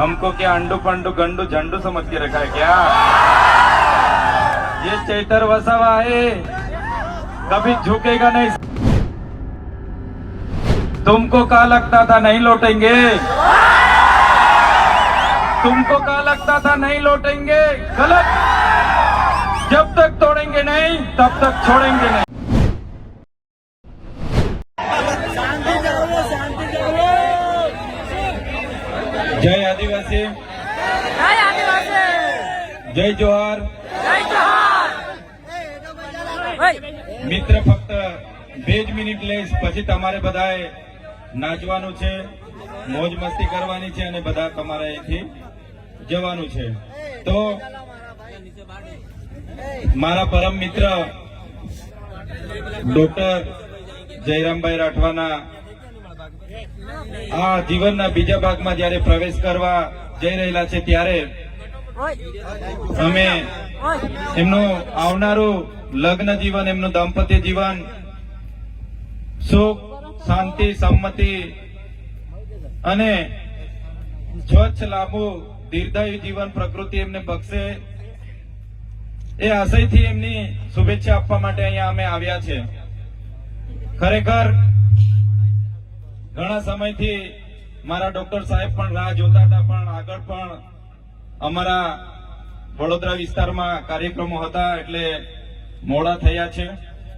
हमको क्या अंडू पंडू गंडू झंडू समझ के रखा है क्या? ये चैतर वसावा है, कभी झुकेगा नहीं। तुमको क्या लगता था नहीं लौटेंगे? तुमको क्या लगता था नहीं लौटेंगे? गलत। जब तक तोड़ेंगे नहीं तब तक छोड़ेंगे नहीं। जय आदिवासी, जय आदिवासी, जय जोहार। जय जोहार। મિત્ર ફક્ત 2 જ મિનિટ લઈશ, પછી તમારે બધાએ નાચવાનું છે, મોજ મસ્તી કરવાની છે અને બધા તમારે અહીંથી જવાનું છે। તો મારા પરમ મિત્ર ડોક્ટર જયરામભાઈ રાઠવાના આ જીવનના બીજા ભાગમાં જયારે પ્રવેશ કરવા જઈ રહેલા છે ત્યારે અમે એમનું આવનારું લગ્ન જીવન, એમનું દાંપત્ય જીવન સુખ, શાંતિ, સંમતિ અને સ્વચ્છ, લાંબુ, દીર્ઘાયુ જીવન પ્રકૃતિ એમને બક્ષે એ આશયથી એમની શુભેચ્છા આપવા માટે અહીંયા અમે આવ્યા છે। ખરેખર ઘણા સમયથી મારા ડોક્ટર સાહેબ પણ રાહ જોતા હતા, પણ આગળ પણ અમારા વડોદરા વિસ્તારમાં કાર્યક્રમો હતા એટલે મોડા થયા છે,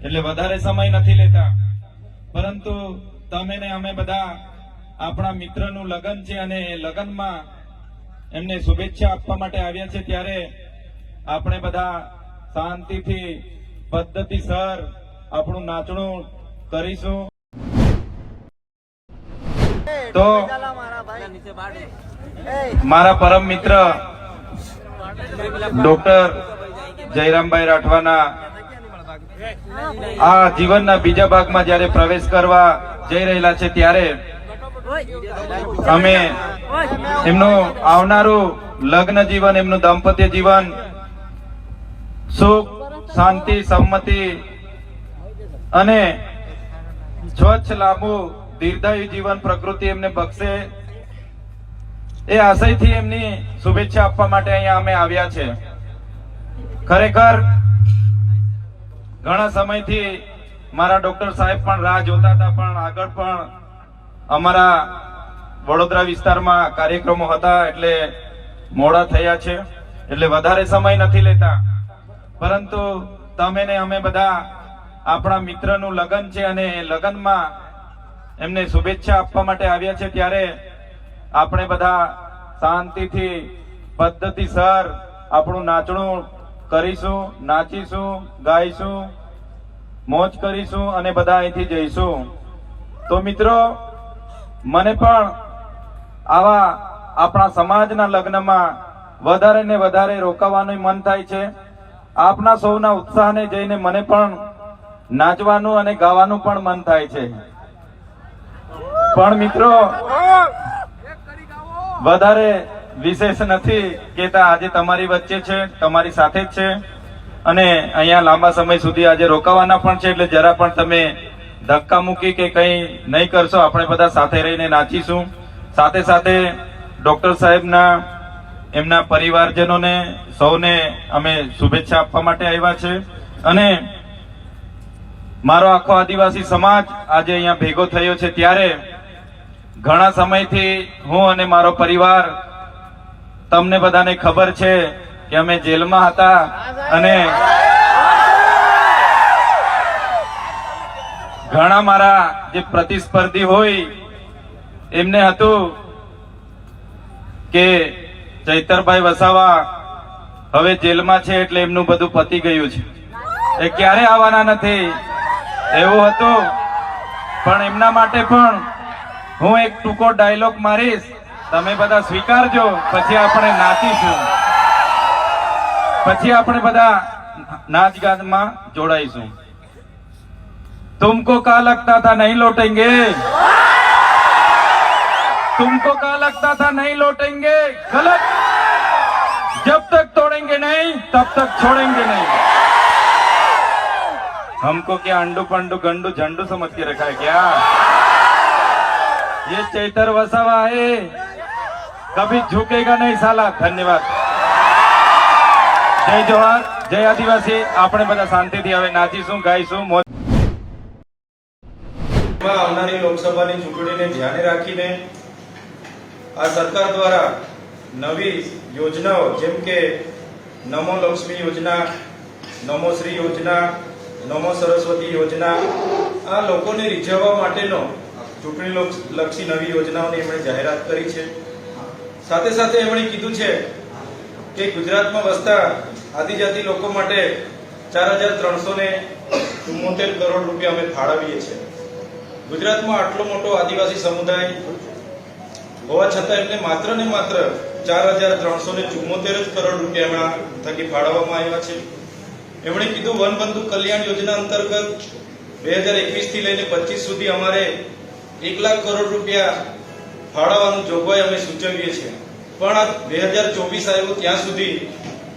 એટલે વધારે સમય નથી લેતા। પરંતુ તમે ને અમે બધા આપણા મિત્રનું લગ્ન છે અને એ લગ્નમાં એમને શુભેચ્છા આપવા માટે આવ્યા છે ત્યારે આપણે બધા શાંતિથી પદ્ધતિસર આપણું નાચણું કરીશું। તો મારા પરમ મિત્ર ડોક્ટર જયરામભાઈ રાઠવાના આ જીવનના બીજા ભાગમાં જયારે પ્રવેશ કરવા જઈ રહેલા છે ત્યારે અમે એમનું આવનારું લગ્ન જીવન, એમનું દાંપત્ય જીવન સુખ, શાંતિ, સંમતિ અને સ્વચ્છ, લાંબુ, દીર્ઘાયુ જીવન પ્રકૃતિ એમને બક્ષે એ આશયથી એમની શુભેચ્છા આપવા માટે અહીંયા અમે આવ્યા છે। ખરેખર ઘણા સમયથી મારા ડોક્ટર સાહેબ પણ રાહ જોતા હતા, પણ આગળ પણ અમારા વડોદરા વિસ્તારમાં કાર્યક્રમો હતા એટલે મોડા થયા છે, એટલે વધારે સમય નથી લેતા। પરંતુ તમે ને અમે બધા આપણા મિત્રનું લગ્ન છે અને એ લગ્નમાં એમને શુભેચ્છા આપવા માટે આવ્યા છે ત્યારે આપણે બધા શાંતિથી પદ્ધતિસર આપણું નાચણું કરીશું, નાચીશું, ગાઈશું, મોજ કરીશું અને બધા અહીંથી જઈશું। તો મિત્રો, મને પણ આવા આપણા સમાજના લગ્નમાં વધારે ને વધારે રોકાવાનું મન થાય છે। આપના સૌના ઉત્સાહને જોઈને મને પણ નાચવાનું અને ગાવાનું પણ મન થાય છે। પણ મિત્રો, વધારે વિશેષ નથી કહેતા, આજે તમારી વચ્ચે છે, તમારી સાથે જ છે અને અહીંયા લાંબા સમય સુધી આજે રોકાવાના પણ છે, એટલે જરા પણ તમે ધક્કા મૂકી કે કંઈ નહીં કરશો, આપણે બધા સાથે રહીને નાચીશું। સાથે સાથે ડોક્ટર સાહેબના એમના પરિવારજનોને સૌને અમે શુભેચ્છા આપવા માટે આવ્યા છે અને મારો આખો આદિવાસી સમાજ આજે અહીંયા ભેગો થયો છે ત્યારે ઘણા સમયથી હું અને મારો પરિવાર, તમને બધાને ખબર છે કે અમે જેલમાં હતા અને ઘણા મારા જે પ્રતિસ્પર્ધી હોય એમને હતું કે ચૈતરભાઈ વસાવા હવે જેલમાં છે એટલે એમનું બધું પતી ગયું છે, એ ક્યારે આવવાના નથી એવું હતું। પણ એમના માટે પણ હું એક ટૂંકો ડાયલોગ મારીશ, તમે બધા સ્વીકારજો, પછી આપણે નાચીશું, પછી આપણે બધા નાચ ગાનમાં જોડાઈશું। तुमको क्या लगता था नहीं लौटेंगे? तुमको क्या लगता था नहीं लौटेंगे? गलत। जब तक तोड़ेंगे नहीं तब तक छोड़ेंगे नहीं। हमको क्या अंडू पंडू गंडू झंडू समझ के रखा है क्या? ये चैतर वसावा है, कभी झुकेगा नहीं साला। धन्यवाद। जय जोहार, जय आदिवासी। આપણે બધા શાંતિથી હવે નાચીશું, ગાઈશું. આવનારી લોકસભાની ચૂંટણીને ધ્યાને રાખીને આ સરકાર દ્વારા નવી યોજનાઓ જેમ કે નમો લક્ષ્મી યોજના, નમો શ્રી યોજના, નમો સરસ્વતી યોજના, આ લોકોને રીઝવવા માટેનો ચૂંટણી લક્ષી નવી યોજનાઓની એમણે જાહેરાત કરી છે. સાથે સાથે એમણે કીધું છે કે ગુજરાતમાં વસતા આદિજાતિ લોકો માટે 4,374 કરોડ રૂપિયા અમે ફાળવીએ છીએ. ગુજરાતમાં આટલો મોટો આદિવાસી સમુદાય હોવા છતાં એમને માત્ર ને માત્ર 4,374 જ કરોડ રૂપિયા એમના થકી ફાળવવામાં આવ્યા છે. એમણે કીધું વનબંધુ કલ્યાણ યોજના અંતર્ગત 2021 થી લઈને 25 સુધી અમારે 1 લાખ કરોડ રૂપિયા ફાળવવાનું જોગવાઈ અમે સૂચવીએ છીએ. પણ આ 2024 આવ્યું ત્યાં સુધી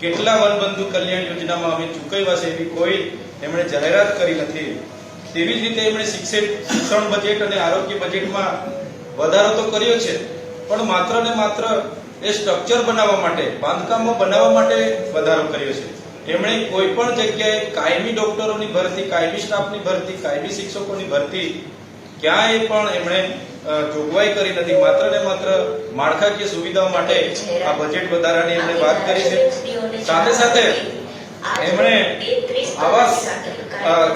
કેટલા વનબંધુ કલ્યાણ યોજનામાં અમે ચૂકવ્યા છે એવી કોઈ એમણે જાહેરાત કરી નથી. તેવી જ રીતે એમણે શિક્ષણ બજેટ અને આરોગ્ય બજેટમાં વધારો તો કર્યો છે, પણ માત્ર ને માત્ર એ સ્ટ્રક્ચર બનાવવા માટે, બાંધકામો બનાવવા માટે વધારો કર્યો છે. એમણે કોઈ પણ જગ્યાએ કાયમી ડોક્ટરોની ભરતી, કાયમી સ્ટાફની ભરતી, કાયમી શિક્ષકોની ભરતી ક્યાંય પણ એમણે જોગવાઈ કરી નથી. માત્ર ને માત્ર માળખાકીય સુવિધાઓ માટે આ બજેટ વધારાની એમણે વાત કરી છે. સાથે સાથે એમણે આવાસ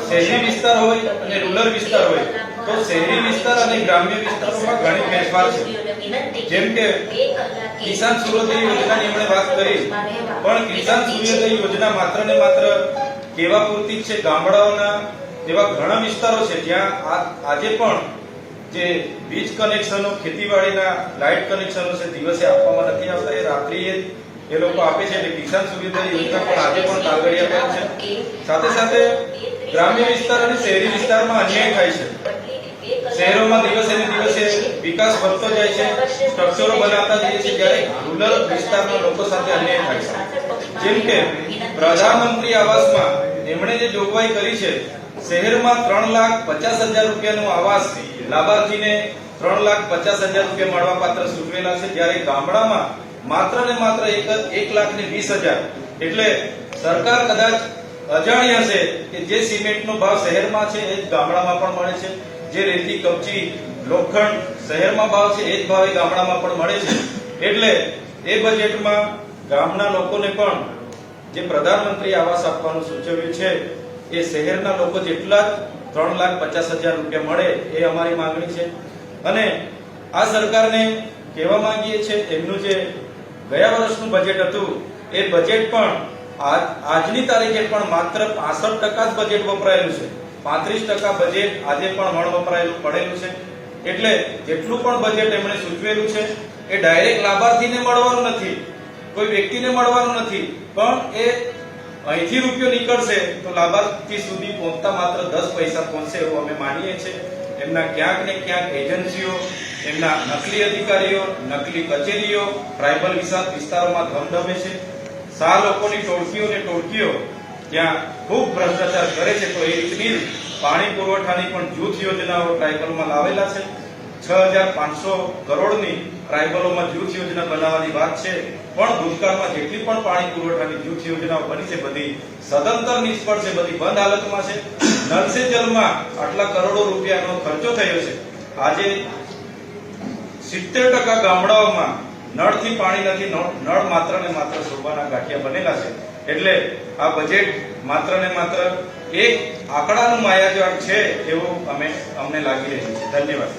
શહેરી વિસ્તાર હોય અને રૂરલ વિસ્તાર હોય તો શહેરી વિસ્તાર અને ગ્રામ્ય વિસ્તારોમાં ઘણી ફેરફાર છે. જેમ કે કિસાન સૂર્યોદય યોજનાની એમણે વાત કરી, પણ કિસાન સૂર્યોદય યોજના માત્ર ને માત્ર કેવા પૂરતી જ છે. ગામડાઓના એવા ઘણા વિસ્તારો છે જ્યાં આજે પણ જે વીજ કનેક્શનો, ખેતીવાડીના લાઇટ કનેક્શનો છે દિવસે આપવામાં નથી આવતા, એ રાત્રિએ એ લોકો આપે છે. એટલે કિસાન સૂર્યોદય યોજના પણ આજે પણ કાગળિયા પર છે. સાથે સાથે ગ્રામ્ય વિસ્તાર અને શહેરી વિસ્તારમાં અન્યાય થાય છે. શહેરોમાં દિવસે ને દિવસે વિકાસ વધતો જાય છે, સ્ટ્રક્ચરો બનાવતા જાય છે, જ્યારે રૂરલ વિસ્તારના લોકો સાથે અન્યાય થાય છે. જેમ કે પ્રધાનમંત્રી આવાસમાં એમણે જે જોગવાઈ કરી છે, શહેરમાં 3,50,000 રૂપિયાનું આવાસ લાભાર્થીને 3,50,000 રૂપિયા મળવા પાત્ર સૂચવેલા છે, જ્યારે ગામડામાં માત્ર ને માત્ર 1,20,000. એટલે સરકાર કદાચ અજાણી હશે કે જે સિમેન્ટનો ભાવ શહેરમાં છે એ જ ગામડામાં પણ મળે છે, જે રેતી, કપચી, લોખંડ શહેરમાં ભાવ છે એ જ ભાવે ગામડામાં પણ મળે છે. એટલે એ બજેટમાં ગામના લોકોને પણ જે પ્રધાનમંત્રી આવાસ આપવાનું સૂચવ્યું છે એ શહેરના લોકો જેટલા જ 3,50,000 રૂપિયા મળે એ અમારી માંગણી છે. અને આ સરકારને કહેવા માંગીએ છીએ, એમનું જે ગયા વર્ષનું બજેટ હતું એ બજેટ પણ આજની તારીખે પણ માત્ર 65% જ બજેટ વપરાયેલું છે. 35% બજેટ આજે પણ વપરાયેલું પડેલું છે. એટલે જેટલું પણ બજેટ એમણે સૂચવેલું છે એ ડાયરેક્ટ લાભાર્થીને મળવાનું નથી, કોઈ વ્યક્તિને મળવાનું નથી, પણ એ અહીંથી રૂપિયો નીકળશે તો લાભાર્થી સુધી પહોંચતા માત્ર 10 પૈસા પહોંચશે એવું અમે માનીએ છીએ. એમના ક્યાંક ને ક્યાંક એજન્સીઓ, એમના નકલી અધિકારીઓ, નકલી કચેરીઓ ટ્રાઇબલ વિસ્તારોમાં ધમધમે છે. સા લોકોની ટોળકીઓ ત્યાં ખૂબ ભ્રષ્ટાચાર કરે છે. તો એ રીતની પાણી પુરવઠાની પણ જૂથ યોજનાઓ ટ્રાઇબલોમાં લાવેલા છે. 6,500 કરોડની ટ્રાઇબલોમાં જૂથ યોજના બનાવવાની વાત છે, પણ ભૂતકાળમાં જેટલી પણ પાણી પુરવઠાની જૂથ યોજનાઓ બની છે બધી સદંતર નિષ્ફળ છે, બધી બંધ હાલતમાં છે. નળ સે જલમાં આટલા કરોડો રૂપિયાનો ખર્ચો થયો છે. આજે 70% ગામડાઓમાં નળથી પાણી નથી, નળ માત્ર ને માત્ર શોભાના ગાંઠિયા બનેલા છે. એટલે આ બજેટ માત્ર ને માત્ર એક આંકડાનું માયાજાળ છે એવું અમને લાગી રહ્યું છે. ધન્યવાદ.